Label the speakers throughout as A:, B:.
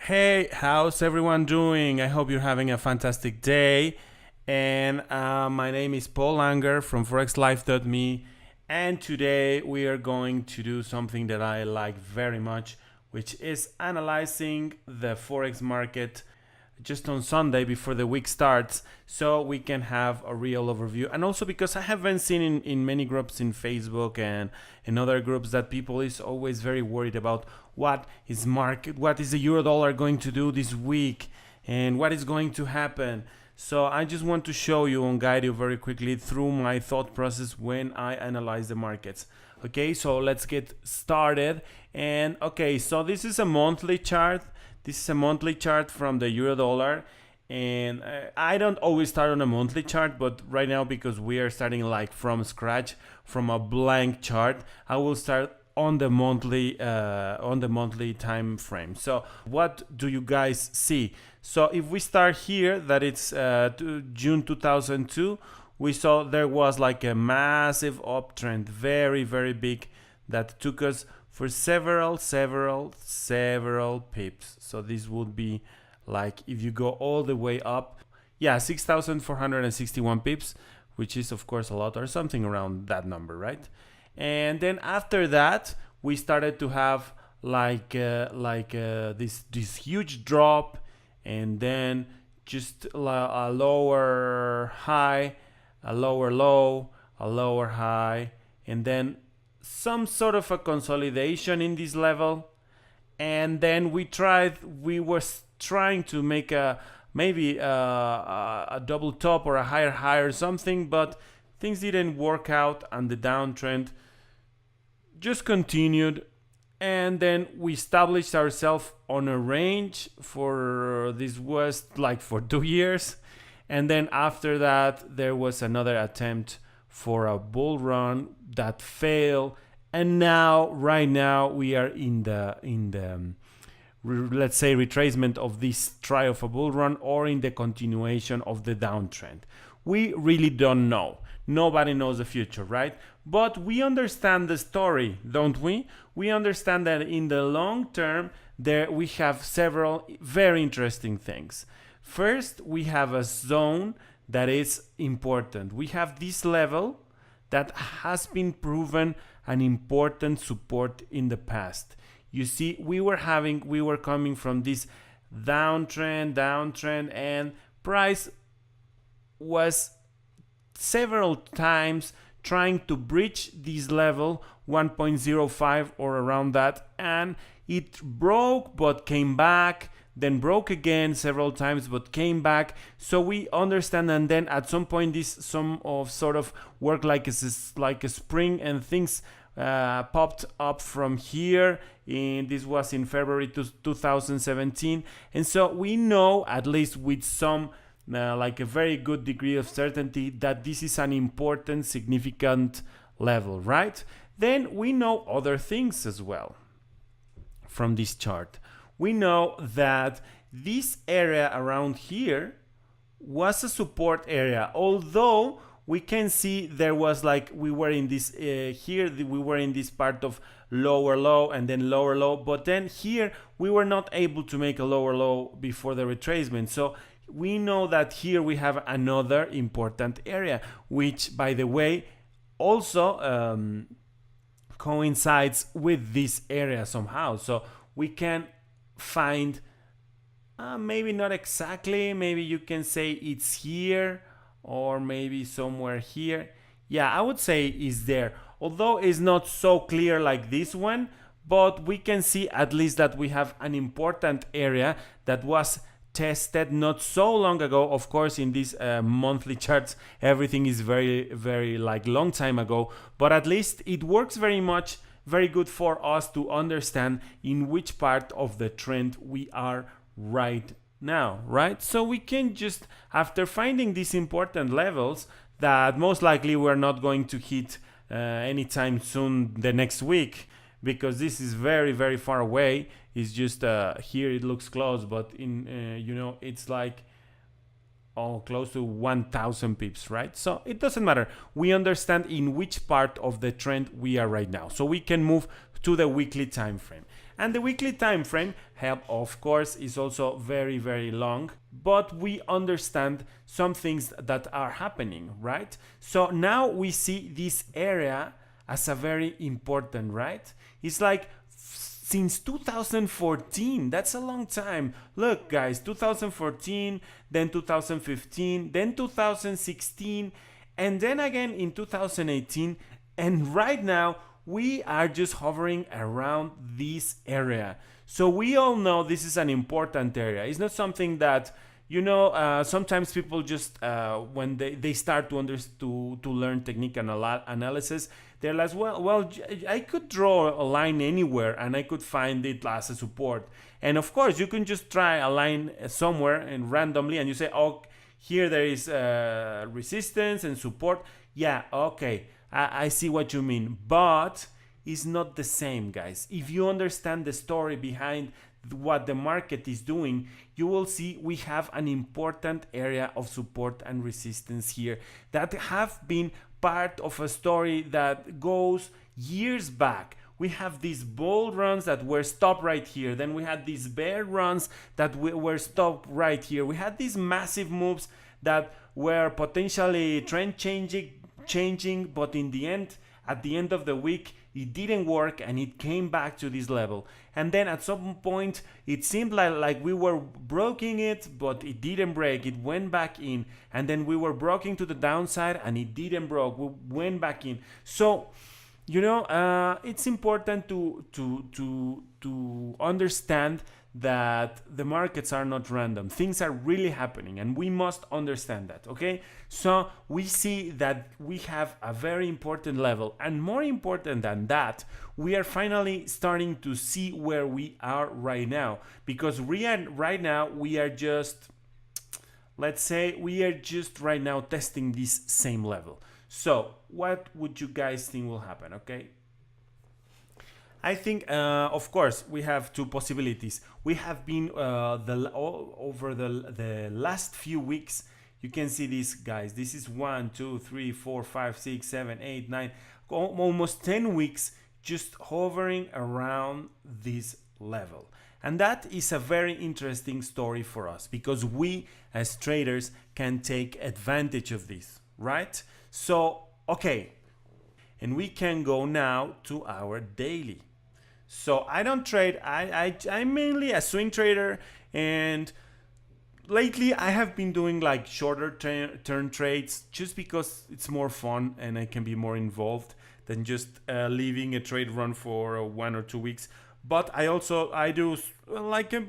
A: Hey, how's everyone doing? I hope you're having a fantastic day. And my name is Paul Langer from ForexLife.me. And today we are going to do something that I like very much, which is analyzing the Forex market just on Sunday before the week starts, so we can have a real overview. And also because I haven't seen in many groups in Facebook and in other groups that people is always very worried about what is the euro dollar going to do this week and what is going to happen. So I just want to show you and guide you very quickly through my thought process when I analyze the markets. Okay, so let's get started. And okay, so this is a monthly chart. This is a monthly chart from the euro dollar, and I don't always start on a monthly chart, but right now, because we are starting like from scratch, from a blank chart, I will start on the monthly time frame. So what do you guys see? So if we start here, that it's June 2002, we saw there was like a massive uptrend, very big, that took us for several pips. So this would be like, if you go all the way up, 6,461 pips, which is of course a lot, or something around that number, right? And then after that, we started to have this huge drop, and then just a lower high, a lower low, a lower high, and then some sort of a consolidation in this level. And then we were trying to make maybe a double top or a higher high or something, but things didn't work out and the downtrend just continued. And then we established ourselves on a range for this was like for 2 years. And then after that, there was another attempt for a bull run that failed, and right now we are in the let's say retracement of this try of a bull run, or in the continuation of the downtrend. We really don't know. Nobody knows the future, right? But we understand the story, don't we? We understand that in the long term there we have several very interesting things. First, we have a zone that is important. We have this level that has been proven an important support in the past. You see, we were coming from this downtrend, and price was several times trying to breach this level 1.05 or around that, and it broke but came back, then broke again several times but came back. So we understand, and then at some point this sort of worked like a spring, and things popped up from here. And this was in February 2017, and so we know, at least with some like a very good degree of certainty, that this is an important, significant level, right? Then we know other things as well from this chart. We know that this area around here was a support area, although we can see there was we were in this we were in this part of lower low and then lower low, but then here we were not able to make a lower low before the retracement. So we know that here we have another important area, which, by the way, also coincides with this area somehow. So we can find maybe not exactly, maybe you can say it's here, or maybe somewhere here. I would say is there, although it's not so clear like this one, but we can see at least that we have an important area that was tested not so long ago. Of course, in these monthly charts, everything is very long time ago, but at least it works very good for us to understand in which part of the trend we are right now, right? So we can just, after finding these important levels that most likely we're not going to hit anytime soon the next week, because this is very far away. It's just here it looks close, but in it's like close to 1,000 pips, right? So it doesn't matter. We understand in which part of the trend we are right now, so we can move to the weekly time frame. And the weekly time frame, of course, is also very, very long, but we understand some things that are happening, right? So now we see this area as a very important, right? It's like since 2014, that's a long time. Look, guys, 2014, then 2015, then 2016, and then again in 2018, and right now we are just hovering around this area. So we all know this is an important area. It's not something that, sometimes people just when they start to learn technical analysis, they're like, well, I could draw a line anywhere and I could find it as a support. And of course, you can just try a line somewhere and randomly, and you say, oh, here there is resistance and support. Yeah, okay, I see what you mean, but it's not the same, guys. If you understand the story behind what the market is doing, you will see we have an important area of support and resistance here that have been part of a story that goes years back. We have these bull runs that were stopped right here. Then we had these bear runs that were stopped right here. We had these massive moves that were potentially trend changing, but in the end, at the end of the week, it didn't work and it came back to this level. And then at some point, it seemed like we were breaking it, but it didn't break. It went back in. And then we were breaking to the downside and it didn't broke. We went back in. So, it's important to understand that the markets are not random. Things are really happening and we must understand that, okay? So we see that we have a very important level, and more important than that, we are finally starting to see where we are right now, because right now we are just, let's say, we are just right now testing this same level. So what would you guys think will happen, okay? I think, of course, we have two possibilities. We have been over the last few weeks. You can see these guys. This is 1, 2, 3, 4, 5, 6, 7, 8, 9, almost 10 weeks just hovering around this level. And that is a very interesting story for us because we as traders can take advantage of this, right? So, okay, and we can go now to our daily. So I don't trade. I'm mainly a swing trader, and lately I have been doing like shorter term trades just because it's more fun and I can be more involved than just leaving a trade run for 1 or 2 weeks. But I do like a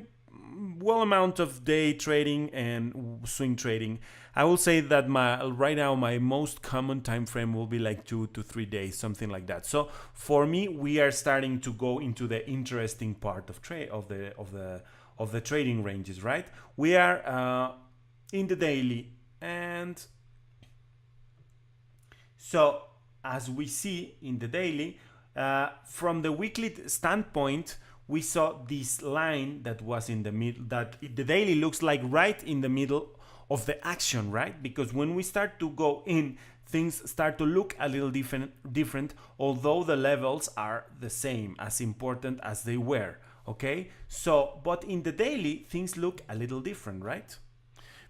A: well amount of day trading and swing trading. I will say that right now my most common time frame will be like 2 to 3 days, something like that. So for me, we are starting to go into the interesting part of the trading ranges, right? We are in the daily, and so as we see in the daily, from the weekly standpoint, we saw this line that was in the middle, that the daily looks like right in the middle of the action, right? Because when we start to go in, things start to look a little different, although the levels are the same, as important as they were, okay? So, but in the daily, things look a little different, right?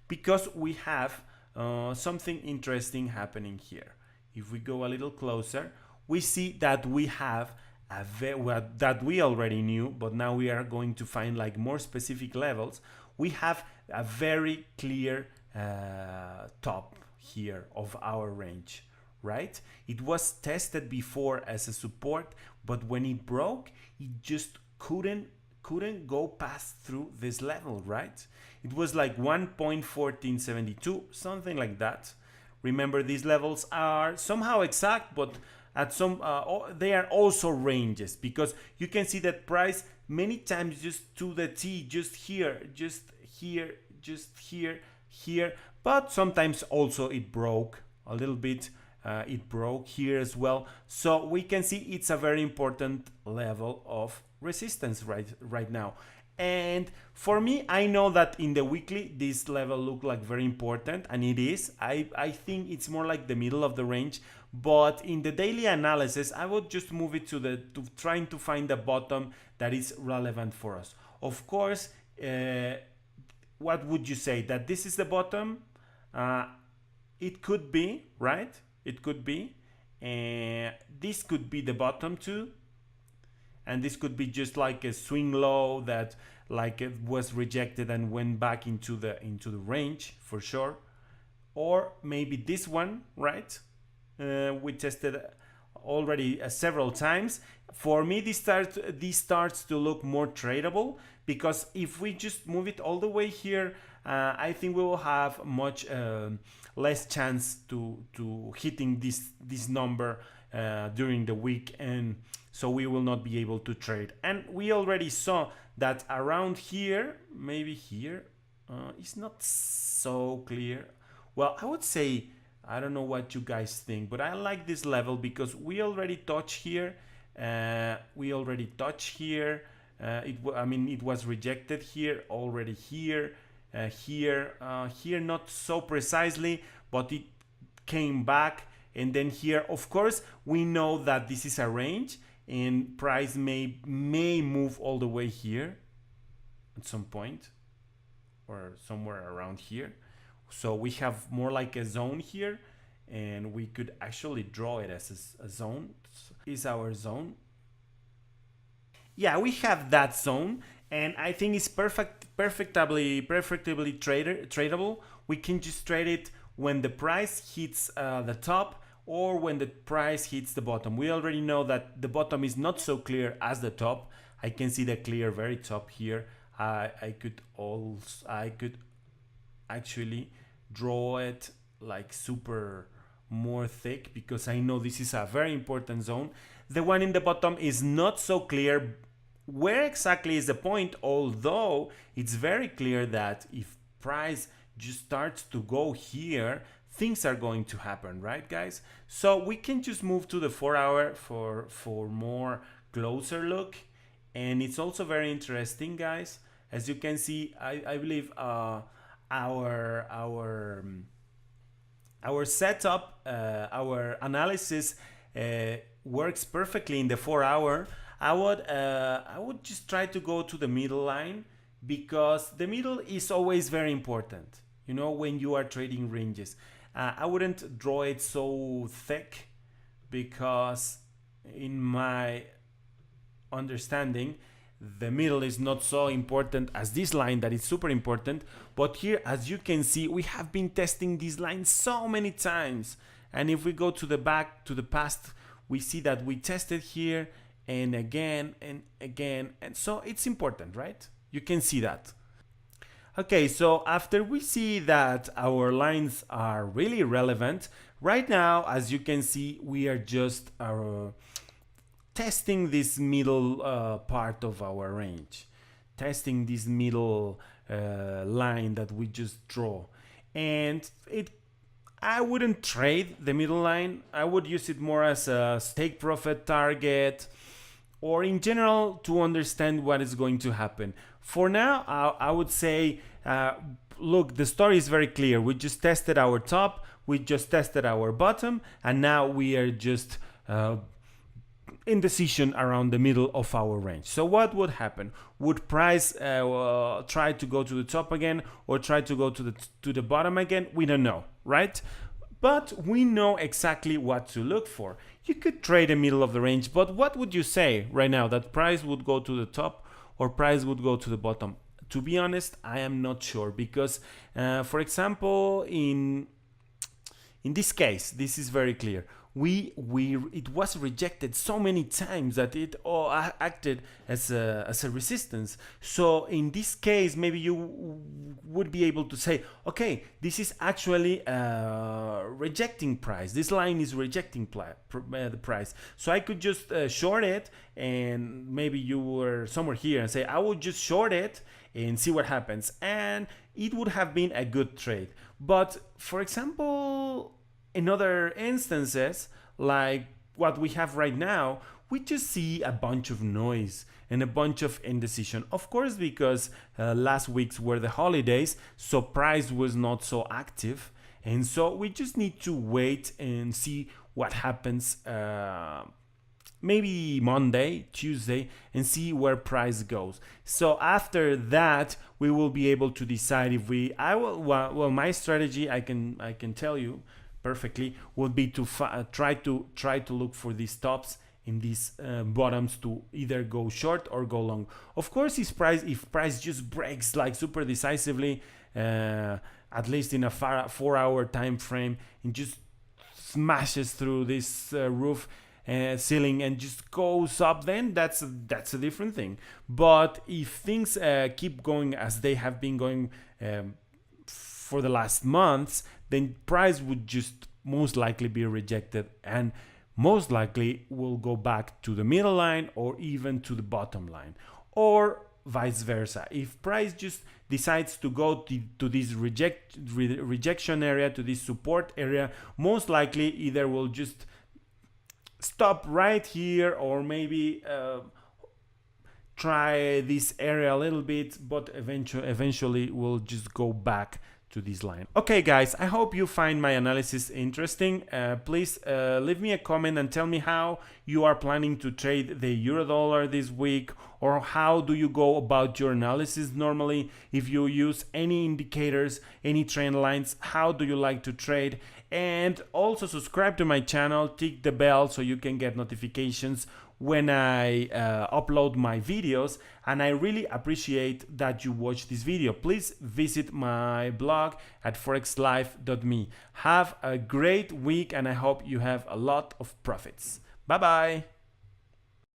A: Because we have something interesting happening here. If we go a little closer, we see that we have that we already knew, but now we are going to find like more specific levels. We have a very clear top here of our range, right? It was tested before as a support, but when it broke, it just couldn't go past through this level, right? It was like 1.1472, something like that. Remember, these levels are somehow exact, but at some they are also ranges, because you can see that price many times just to the T, just here, but sometimes also it broke a little bit. It broke here as well. So we can see it's a very important level of resistance right now. And for me, I know that in the weekly, this level look like very important, and it is. I think it's more like the middle of the range, but in the daily analysis, I would just move it to trying to find the bottom that is relevant for us. Of course, what would you say, that this is the bottom? It could be, right? It could be. This could be the bottom too, and this could be just like a swing low that like it was rejected and went back into the range for sure. Or maybe this one, right? We tested already several times. For me, this starts to look more tradable, because if we just move it all the way here, I think we will have much less chance to hitting this number during the week, and so we will not be able to trade. And we already saw that around here, maybe here, it's not so clear. Well, I would say, I don't know what you guys think, but I like this level because we already touch here. It was rejected here already. Here, here not so precisely, but it came back. And then here, of course, we know that this is a range, and price may move all the way here at some point, or somewhere around here. So we have more like a zone here, and we could actually draw it as a zone. Is our zone? Yeah, we have that zone, and I think it's perfectly tradable. We can just trade it when the price hits the top, or when the price hits the bottom. We already know that the bottom is not so clear as the top. I can see the clear very top here. I could actually draw it like super more thick, because I know this is a very important zone. The one in the bottom is not so clear. Where exactly is the point? Although it's very clear that if price just starts to go here, things are going to happen, right, guys? So we can just move to the 4 hour for more closer look. And it's also very interesting, guys. As you can see, I believe our setup, our analysis works perfectly in the 4 hour. I would just try to go to the middle line, because the middle is always very important, you know, when you are trading ranges. I wouldn't draw it so thick, because in my understanding, the middle is not so important as this line that is super important. But here, as you can see, we have been testing this line so many times, and if we go to the back, to the past, we see that we tested here and again and again, and so it's important, right? You can see that. Okay, so after we see that our lines are really relevant, right now, as you can see, we are just testing this middle part of our range, testing this middle line that we just draw. And I wouldn't trade the middle line. I would use it more as a take profit target, or in general to understand what is going to happen. For now, I would say, look, the story is very clear. We just tested our top, we just tested our bottom, and now we are just indecision around the middle of our range. So what would happen? Would price try to go to the top again, or try to go to the bottom again? We don't know, right? But we know exactly what to look for. You could trade the middle of the range, but what would you say right now? That price would go to the top, or price would go to the bottom? To be honest, I am not sure, because for example, in this case, this is very clear. It was rejected so many times that it acted as a resistance. So in this case, maybe you would be able to say, okay, this is actually rejecting price. This line is rejecting the price. So I could just short it, and maybe you were somewhere here and say, I would just short it and see what happens. And it would have been a good trade. But for example, in other instances, like what we have right now, we just see a bunch of noise and a bunch of indecision. Of course, because last week's were the holidays, so price was not so active. And so we just need to wait and see what happens maybe Monday, Tuesday, and see where price goes. So after that, we will be able to decide if well, my strategy, I can tell you perfectly, would be to try to look for these tops in these bottoms to either go short or go long. Of course, if price just breaks like super decisively, at least in a 4-hour time frame, and just smashes through this roof ceiling and just goes up, then that's a different thing. But if things keep going as they have been going for the last months, then price would just most likely be rejected and most likely will go back to the middle line or even to the bottom line, or vice versa. If price just decides to go to this rejection area, to this support area, most likely either will just stop right here or maybe try this area a little bit, but eventually will just go back to this line. Okay guys, I hope you find my analysis interesting. Please leave me a comment and tell me how you are planning to trade the euro dollar this week, or how do you go about your analysis normally. If you use any indicators, any trend lines, how do you like to trade? And also subscribe to my channel, tick the bell so you can get notifications when I upload my videos, and I really appreciate that you watch this video. Please visit my blog at forexlife.me. Have a great week and I hope you have a lot of profits. Bye bye.